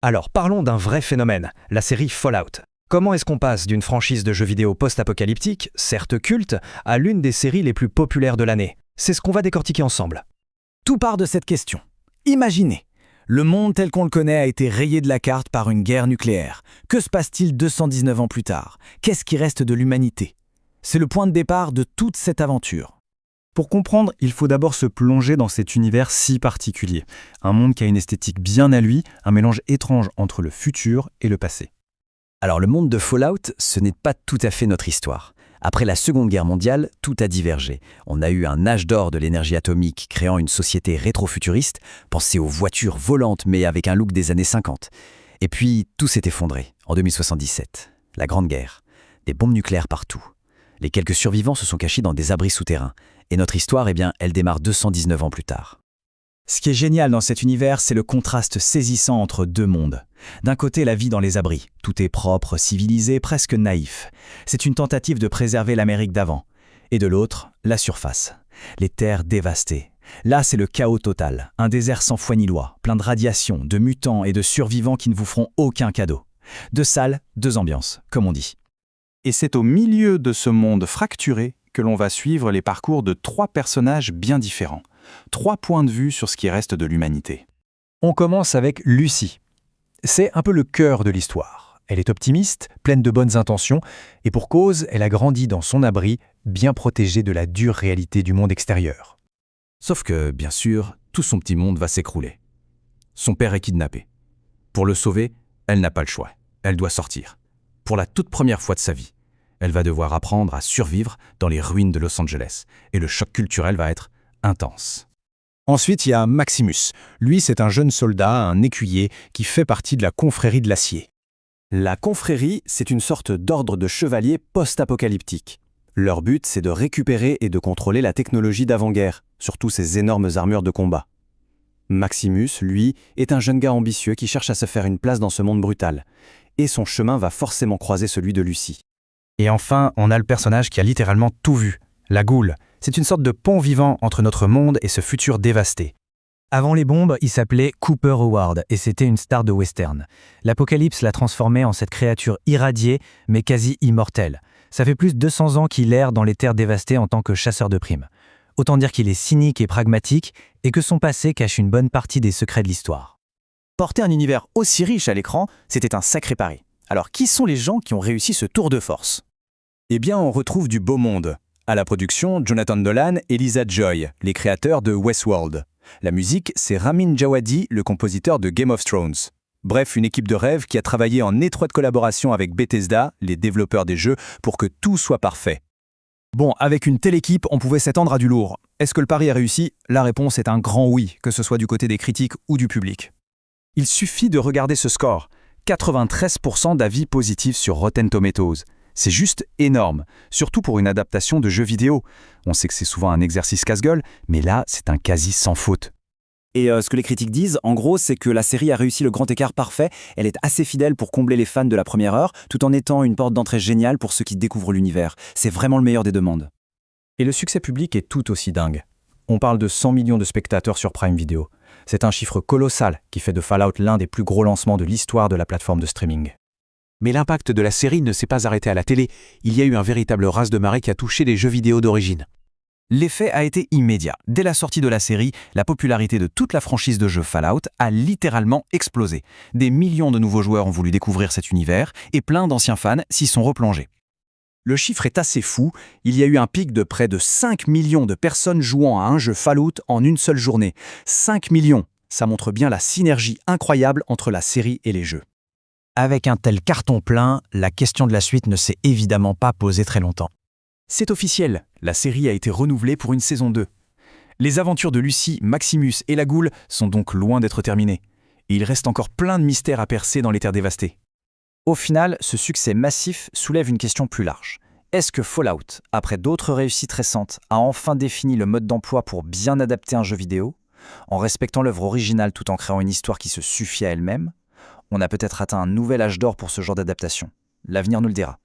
Alors parlons d'un vrai phénomène, la série Fallout. Comment est-ce qu'on passe d'une franchise de jeux vidéo post-apocalyptique, certes culte, à l'une des séries les plus populaires de l'année? C'est ce qu'on va décortiquer ensemble. Tout part de cette question. Imaginez, le monde tel qu'on le connaît a été rayé de la carte par une guerre nucléaire. Que se passe-t-il 219 ans plus tard? Qu'est-ce qui reste de l'humanité? C'est le point de départ de toute cette aventure. Pour comprendre, il faut d'abord se plonger dans cet univers si particulier. Un monde qui a une esthétique bien à lui, un mélange étrange entre le futur et le passé. Alors le monde de Fallout, ce n'est pas tout à fait notre histoire. Après la Seconde Guerre mondiale, tout a divergé. On a eu un âge d'or de l'énergie atomique créant une société rétro-futuriste, pensée aux voitures volantes mais avec un look des années 50. Et puis tout s'est effondré en 2077. La Grande Guerre. Des bombes nucléaires partout. Les quelques survivants se sont cachés dans des abris souterrains. Et notre histoire, elle démarre 219 ans plus tard. Ce qui est génial dans cet univers, c'est le contraste saisissant entre deux mondes. D'un côté, la vie dans les abris. Tout est propre, civilisé, presque naïf. C'est une tentative de préserver l'Amérique d'avant. Et de l'autre, la surface. Les terres dévastées. Là, c'est le chaos total. Un désert sans foi ni loi, plein de radiations, de mutants et de survivants qui ne vous feront aucun cadeau. Deux salles, deux ambiances, comme on dit. Et c'est au milieu de ce monde fracturé que l'on va suivre les parcours de trois personnages bien différents. Trois points de vue sur ce qui reste de l'humanité. On commence avec Lucy. C'est un peu le cœur de l'histoire. Elle est optimiste, pleine de bonnes intentions, et pour cause, elle a grandi dans son abri, bien protégée de la dure réalité du monde extérieur. Sauf que, bien sûr, tout son petit monde va s'écrouler. Son père est kidnappé. Pour le sauver, elle n'a pas le choix. Elle doit sortir. Pour la toute première fois de sa vie, elle va devoir apprendre à survivre dans les ruines de Los Angeles. Et le choc culturel va être intense. Ensuite, il y a Maximus. Lui, c'est un jeune soldat, un écuyer, qui fait partie de la confrérie de l'acier. La confrérie, c'est une sorte d'ordre de chevaliers post-apocalyptique. Leur but, c'est de récupérer et de contrôler la technologie d'avant-guerre, surtout ces énormes armures de combat. Maximus, lui, est un jeune gars ambitieux qui cherche à se faire une place dans ce monde brutal. Et son chemin va forcément croiser celui de Lucy. Et enfin, on a le personnage qui a littéralement tout vu, la Goule. C'est une sorte de pont vivant entre notre monde et ce futur dévasté. Avant les bombes, il s'appelait Cooper Howard et c'était une star de western. L'apocalypse l'a transformé en cette créature irradiée, mais quasi immortelle. Ça fait plus de 200 ans qu'il erre dans les terres dévastées en tant que chasseur de primes. Autant dire qu'il est cynique et pragmatique et que son passé cache une bonne partie des secrets de l'histoire. Porter un univers aussi riche à l'écran, c'était un sacré pari. Alors qui sont les gens qui ont réussi ce tour de force? Eh bien, on retrouve du beau monde. À la production, Jonathan Nolan et Lisa Joy, les créateurs de Westworld. La musique, c'est Ramin Djawadi, le compositeur de Game of Thrones. Bref, une équipe de rêve qui a travaillé en étroite collaboration avec Bethesda, les développeurs des jeux, pour que tout soit parfait. Bon, avec une telle équipe, on pouvait s'attendre à du lourd. Est-ce que le pari a réussi? La réponse est un grand oui, que ce soit du côté des critiques ou du public. Il suffit de regarder ce score. 93% d'avis positifs sur Rotten Tomatoes. C'est juste énorme, surtout pour une adaptation de jeux vidéo. On sait que c'est souvent un exercice casse-gueule, mais là, c'est un quasi sans faute. Et ce que les critiques disent, en gros, c'est que la série a réussi le grand écart parfait. Elle est assez fidèle pour combler les fans de la première heure, tout en étant une porte d'entrée géniale pour ceux qui découvrent l'univers. C'est vraiment le meilleur des deux mondes. Et le succès public est tout aussi dingue. On parle de 100 millions de spectateurs sur Prime Video. C'est un chiffre colossal qui fait de Fallout l'un des plus gros lancements de l'histoire de la plateforme de streaming. Mais l'impact de la série ne s'est pas arrêté à la télé. Il y a eu un véritable raz de marée qui a touché les jeux vidéo d'origine. L'effet a été immédiat. Dès la sortie de la série, la popularité de toute la franchise de jeux Fallout a littéralement explosé. Des millions de nouveaux joueurs ont voulu découvrir cet univers et plein d'anciens fans s'y sont replongés. Le chiffre est assez fou, il y a eu un pic de près de 5 millions de personnes jouant à un jeu Fallout en une seule journée. 5 millions, ça montre bien la synergie incroyable entre la série et les jeux. Avec un tel carton plein, la question de la suite ne s'est évidemment pas posée très longtemps. C'est officiel, la série a été renouvelée pour une saison 2. Les aventures de Lucy, Maximus et la Goule sont donc loin d'être terminées. Et il reste encore plein de mystères à percer dans les terres dévastées. Au final, ce succès massif soulève une question plus large. Est-ce que Fallout, après d'autres réussites récentes, a enfin défini le mode d'emploi pour bien adapter un jeu vidéo, en respectant l'œuvre originale tout en créant une histoire qui se suffit à elle-même? On a peut-être atteint un nouvel âge d'or pour ce genre d'adaptation. L'avenir nous le dira.